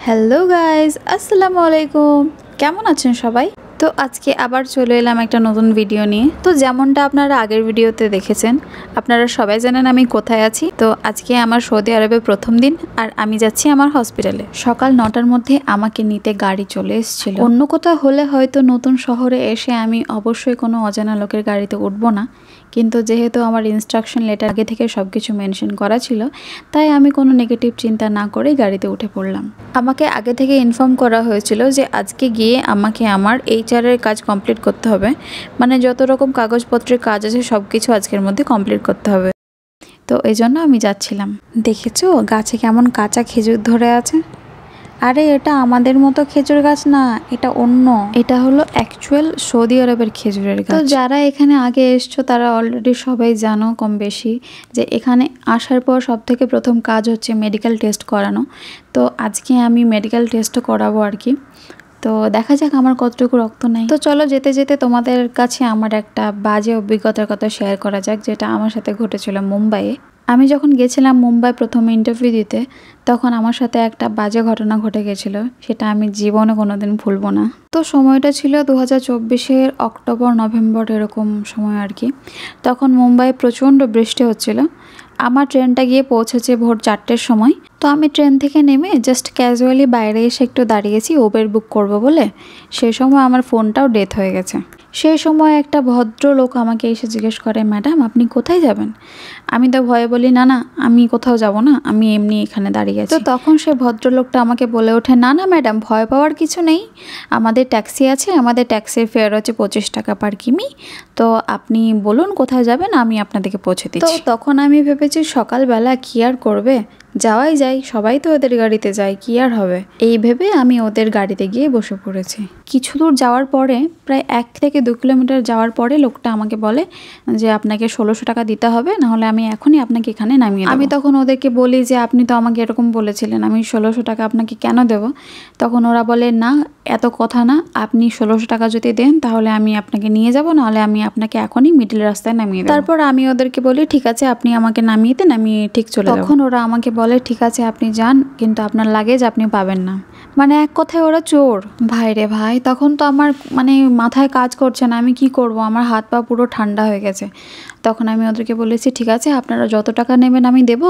Hello guys, আসসালামু আলাইকুম। কেমন আছেন সবাই? তো আজকে আবার চলে এলাম একটা নতুন ভিডিও নিয়ে। তো যেমনটা আপনারা আগের ভিডিওতে দেখেছেন, আপনারা সবাই জানেন আমি কোথায় আছি। তো আজকে আমার সৌদি আরবে প্রথম দিন, আর আমি যাচ্ছি আমার হসপিটালে। সকাল 9টার মধ্যে আমাকে নিতে গাড়ি চলে এসেছিল। অন্য কোথাও হলে হয়তো নতুন শহরে এসে আমি অবশ্যই কোনো অজানা লোকের গাড়িতে উঠবো না, কিন্তু যেহেতু আমার ইনস্ট্রাকশন লেটার আগে থেকে সব কিছু মেনশন করা ছিল, তাই আমি কোনো নেগেটিভ চিন্তা না করেই গাড়িতে উঠে পড়লাম। আমাকে আগে থেকে ইনফর্ম করা হয়েছিল যে আজকে গিয়ে আমাকে আমার এইচআরের কাজ কমপ্লিট করতে হবে, মানে যত রকম কাগজপত্রের কাজ আছে সব কিছু আজকের মধ্যে কমপ্লিট করতে হবে। তো এই জন্য আমি যাচ্ছিলাম। দেখেছো গাছে কেমন কাঁচা খেজুর ধরে আছে? আরে এটা আমাদের মতো খেজুর গাছ না, এটা অন্য। এটা হলো অ্যাকচুয়াল সৌদি আরবের খেজুরের গাছ। তো যারা এখানে আগে এসছো তারা অলরেডি সবাই জানো কম বেশি যে এখানে আসার পর সব থেকে প্রথম কাজ হচ্ছে মেডিকেল টেস্ট করানো। তো আজকে আমি মেডিকেল টেস্টও করাবো আর কি। তো দেখা যাক আমার কতটুকু রক্ত নাই। তো চলো যেতে যেতে তোমাদের কাছে আমার একটা বাজে অভিজ্ঞতার কথা শেয়ার করা যাক, যেটা আমার সাথে ঘটেছিল মুম্বাইয়ে। আমি যখন গেছিলাম মুম্বাই প্রথম ইন্টারভিউ দিতে, তখন আমার সাথে একটা বাজে ঘটনা ঘটে গেছিলো, সেটা আমি জীবনে কোনোদিন ভুলবো না। তো সময়টা ছিল 2024-এর অক্টোবর নভেম্বর এরকম সময় আর কি। তখন মুম্বাই প্রচণ্ড বৃষ্টি হচ্ছিল। আমার ট্রেনটা গিয়ে পৌঁছেছে ভোর 4টের সময়। তো আমি ট্রেন থেকে নেমে জাস্ট ক্যাজুয়ালি বাইরে এসে একটু দাঁড়িয়েছি উবের বুক করব বলে। সেই সময় আমার ফোনটাও ডেথ হয়ে গেছে। সেই সময় একটা ভদ্রলোক আমাকে এসে জিজ্ঞেস করে, ম্যাডাম আপনি কোথায় যাবেন? আমি তো ভয়ে বলি, না না আমি কোথাও যাব না, আমি এমনি এখানে দাঁড়িয়ে আছি। তো তখন সে ভদ্রলোকটা আমাকে বলে ওঠে, না না ম্যাডাম ভয় পাওয়ার কিছু নেই, আমাদের ট্যাক্সি আছে, আমাদের ট্যাক্সির ফেয়ার হচ্ছে 25 টাকা পার কিমি। তো আপনি বলুন কোথায় যাবেন, আমি আপনাদেরকে পৌঁছে দিচ্ছি। তো তখন আমি ভেবেছি সকালবেলা কি আর করবে, যাওয়াই যায়, সবাই তো ওদের গাড়িতে যায়, কি আর হবে। এই ভেবে আমি ওদের গাড়িতে গিয়ে বসে পড়েছি। কিছু দূর যাওয়ার পরে, প্রায় 1 থেকে 2 কিলোমিটার যাওয়ার পরে লোকটা আমাকে বলে যে আপনাকে 1600 টাকা দিতে হবে, নাহলে আমি এখনই আপনাকে এখানে নামিয়ে দেব। আমি তখন ওদেরকে বলি যে আপনি তো আমাকে এরকম বলেছিলেন, আমি 1600 টাকা আপনাকে কেন দেব? তখন ওরা বলে, না এত কথা না, আপনি 1600 টাকা যদি দেন তাহলে আমি আপনাকে নিয়ে যাব, নাহলে আমি আপনাকে এখনই মিডল রাস্তায় নামিয়ে দেব। তারপর আমি ওদেরকে বলি ঠিক আছে আপনি আমাকে নামিয়ে দেন, আমি ঠিক চলে যাব। তখন ওরা আমাকে বলে ঠিক আছে আপনি যান, কিন্তু আপনার লাগেজ আপনি পাবেন না। মানে এক কথায় ওরা চোর। ভাই রে ভাই, তখন তো আমার মানে মাথায় কাজ করছে না, আমি কি করব, আমার হাত পা পুরো ঠান্ডা হয়ে গেছে। তখন আমি ওদেরকে বলেছি ঠিক আছে আপনারা যত টাকা নেবেন আমি দেব,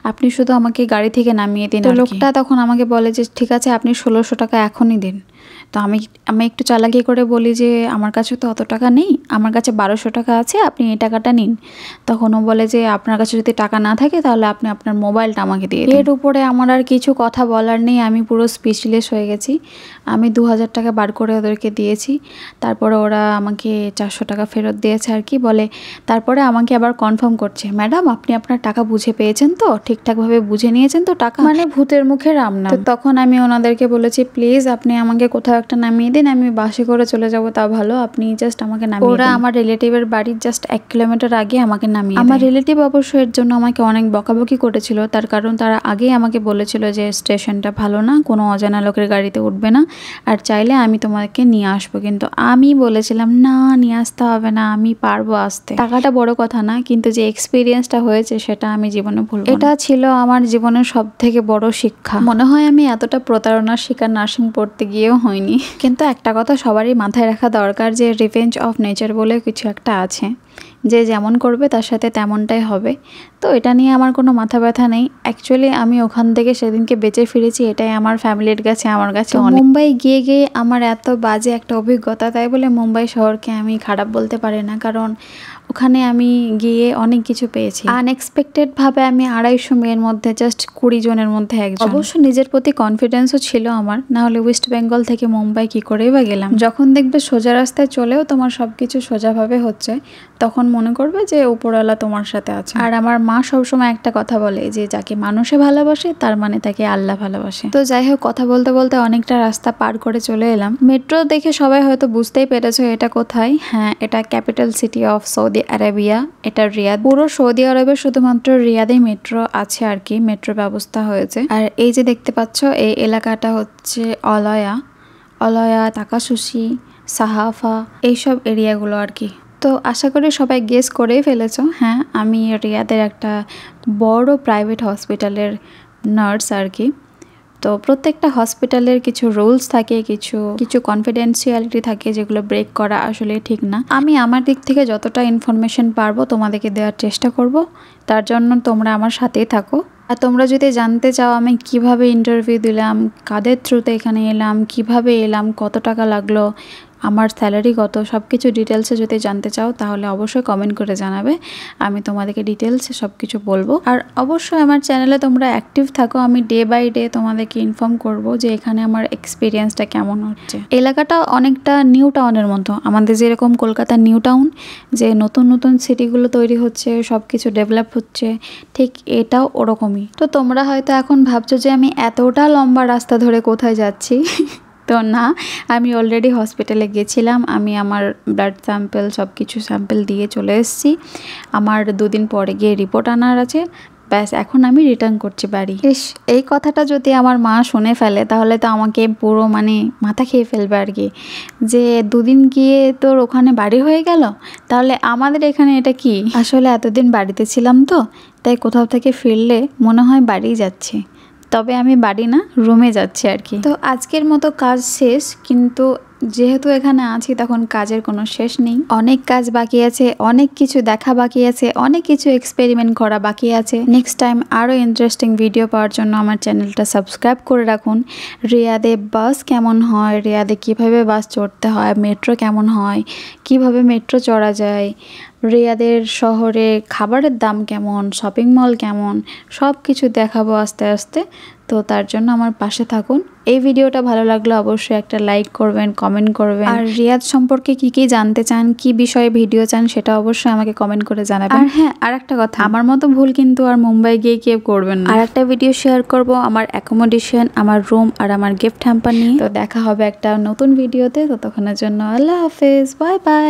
আপনি শুধু আমাকে গাড়ি থেকে নামিয়ে দিন। তো লোকটা তখন আমাকে বলে যে ঠিক আছে আপনি 1600 টাকা এখনই দিন। তো আমি একটু চালাকি করে বলি যে আমার কাছে তো অত টাকা নেই, আমার কাছে 1200 টাকা আছে, আপনি এই টাকাটা নিন। তখন ও বলে যে আপনার কাছে যদি টাকা না থাকে তাহলে আপনি আপনার মোবাইলটা আমাকে দিয়ে দিন। এর উপরে আমার আর কিছু কথা বলার নেই, আমি পুরো স্পিচলেস হয়ে গেছি। আমি 2000 টাকা বার করে ওদেরকে দিয়েছি। তারপরে ওরা আমাকে 400 টাকা ফেরত দিয়েছে আর কি। বলে তারপরে আমাকে আবার কনফার্ম করছে, ম্যাডাম আপনি আপনার টাকা বুঝে পেয়েছেন তো, ঠিকঠাকভাবে বুঝে নিয়েছেন তো টাকা, মানে ভূতের মুখে রাম নাম। তো তখন আমি ওনাদেরকে বলেছি প্লিজ আপনি আমাকে কোথাও একটা নামিয়ে দিন, আমি বাসে করে চলে যাব তা ভালো, আপনি জাস্ট আমাকে নামিয়ে দিন। ওরা আমার রিলেটিভের বাড়ির জাস্ট 1 কিলোমিটার আগে আমাকে নামিয়ে দেয়। আমার রিলেটিভ অবশ্য এর জন্য আমাকে অনেক বকাবকি করেছিল, তার কারণ তারা আগেই আমাকে বলেছিল যে স্টেশনটা ভালো না, কোনো অজানা লোকের গাড়িতে উঠবে না, আর চাইলে আমি তোমাকে নিয়ে আসবো। কিন্তু আমি বলেছিলাম না নিয়ে আসতে হবে না, আমি পারবো আসতে। টাকাটা বড় কথা না, কিন্তু যে এক্সপিরিয়েন্সটা হয়েছে সেটা আমি জীবনে ভুলবো না। এটা ছিল আমার জীবনের সব থেকে বড় শিক্ষা। মনে হয় আমি এতটা প্রতারণার শিকার নার্সিং পড়তে গিয়েও হয়নি। কিন্তু একটা কথা সবারই মাথায় রাখা দরকার যে রিভেঞ্জ অফ নেচার বলে কিছু একটা আছে, যে যেমন করবে তার সাথে তেমনটাই হবে। তো এটা নিয়ে আমার কোনো মাথা ব্যথা নেই। অ্যাকচুয়ালি আমি ওখান থেকে সেদিনকে বেঁচে ফিরেছি, এটাই আমার ফ্যামিলির কাছে আমার কাছে অনেক। মুম্বাই গিয়ে গিয়ে আমার এত বাজে একটা অভিজ্ঞতা, তাই বলে মুম্বাই শহরকে আমি খারাপ বলতে পারি না, কারণ ওখানে আমি গিয়ে অনেক কিছু পেয়েছি। আনএক্সপেক্টেডভাবে আমি 250 মেয়ের মধ্যে জাস্ট 20 জনের মধ্যে একজন। অবশ্য নিজের প্রতি কনফিডেন্সও ছিল আমার, না হলে ওয়েস্ট বেঙ্গল থেকে মুম্বাই কি করেই বা গেলাম। যখন দেখবে সোজা রাস্তায় চলেও তোমার সবকিছু সোজাভাবে হচ্ছে, তখন মনে করবে যে উপরওয়ালা তোমার সাথে আছে। আর আমার মা সবসময় একটা কথা বলে যে যাকে মানুষে ভালোবাসে তার মানে তাকে আল্লাহ ভালোবাসে। তো যাই হোক, কথা বলতে বলতে অনেকটা রাস্তা পার করে চলে এলাম। মেট্রো দেখে সবাই হয়তো বুঝতেই পেরেছো এটা কোথায়। হ্যাঁ, এটা capital city of Saudi Arabia, এটা রিয়াদ। পুরো সৌদি আরবে শুধুমাত্র রিয়াদেই মেট্রো আছে আর কি, মেট্রো ব্যবস্থা হয়েছে। আর এই যে দেখতে পাচ্ছ এই এলাকাটা হচ্ছে অলয়া, তাকাসুসি, সাহাফা, এইসব এরিয়াগুলো আর কি। তো আশা করি সবাই গেস করেই ফেলেছো। হ্যাঁ, আমি রিয়াদের একটা বড় প্রাইভেট হসপিটালের নার্স আর কি। তো প্রত্যেকটা হসপিটালের কিছু রুলস থাকে, কিছু কনফিডেন্সিয়ালিটি থাকে যেগুলো ব্রেক করা আসলে ঠিক না। আমি আমার দিক থেকে যতটা ইনফরমেশন পারবো তোমাদেরকে দেওয়ার চেষ্টা করব, তার জন্য তোমরা আমার সাথেই থাকো। আর তোমরা যদি জানতে চাও আমি কিভাবে ইন্টারভিউ দিলাম, কাদের থ্রুতে এখানে এলাম, কিভাবে এলাম, কত টাকা লাগলো, আমার স্যালারি কত, সব কিছু ডিটেলসে যদি জানতে চাও তাহলে অবশ্যই কমেন্ট করে জানাবে, আমি তোমাদেরকে ডিটেলসে সব কিছু বলবো। আর অবশ্যই আমার চ্যানেলে তোমরা অ্যাক্টিভ থাকো, আমি ডে বাই ডে তোমাদেরকে ইনফর্ম করব যে এখানে আমার এক্সপিরিয়েন্সটা কেমন হচ্ছে। এলাকাটা অনেকটা নিউ টাউনের মতো, আমাদের যেরকম কলকাতা নিউ টাউন যে নতুন নতুন সিটিগুলো তৈরি হচ্ছে, সব কিছু ডেভেলপ হচ্ছে, ঠিক এটাও ওরকমই। তো তোমরা হয়তো এখন ভাবছো যে আমি এতটা লম্বা রাস্তা ধরে কোথায় যাচ্ছি। তো না, আমি অলরেডি হসপিটালে গেছিলাম, আমি আমার ব্লাড স্যাম্পল সব কিছু স্যাম্পল দিয়ে চলে এসেছি। আমার 2 দিন পরে গিয়ে রিপোর্ট আনার আছে, ব্যাস এখন আমি রিটার্ন করছি বাড়ি। এই কথাটা যদি আমার মা শুনে ফেলে তাহলে তো আমাকে পুরো মানে মাথা খেয়ে ফেলবে আর কি, যে 2 দিন গিয়ে তোর ওখানে বাড়ি হয়ে গেল, তাহলে আমাদের এখানে এটা কি। আসলে এতদিন বাড়িতে ছিলাম তো, তাই কোথাও থেকে ফিরলে মনে হয় বাড়ি যাচ্ছি, তবে আমি বাড়ি না, রুমে যাচ্ছি আর কি। তো আজকের মতো কাজ শেষ, কিন্তু যেহেতু এখানে আছি তখন কাজের কোনো শেষ নেই, অনেক কাজ বাকি আছে, অনেক কিছু দেখা বাকি আছে, অনেক কিছু এক্সপেরিমেন্ট করা বাকি আছে। নেক্সট টাইম আরও ইন্টারেস্টিং ভিডিও পাওয়ার জন্য আমার চ্যানেলটা সাবস্ক্রাইব করে রাখুন। রিয়াদে বাস কেমন হয়, রিয়াদে কিভাবে বাস চড়তে হয়, মেট্রো কেমন হয়, কিভাবে মেট্রো চড়া যায়, রিয়াদের শহরে খাবারের দাম কেমন, শপিং মল কেমন, সব কিছু দেখাবো আস্তে আস্তে। তো তার জন্য আমার পাশে থাকুন। এই ভিডিওটা ভালো লাগলে অবশ্যই একটা লাইক করবেন, কমেন্ট করবেন। আর রিয়াদ সম্পর্কে কি কি জানতে চান, কি বিষয়ে ভিডিও চান, সেটা অবশ্যই আমাকে কমেন্ট করে জানাবেন। আর হ্যাঁ, আর একটা কথা, আমার মতো ভুল কিন্তু আর মুম্বাই গিয়ে কেউ করবেন না। আর একটা ভিডিও শেয়ার করব আমার অ্যাকোমোডেশন, আমার রুম আর আমার গিফট হ্যাম্পার নিয়ে। তো দেখা হবে একটা নতুন ভিডিওতে, ততক্ষণের জন্য আল্লাহ হাফেজ, বাই বাই।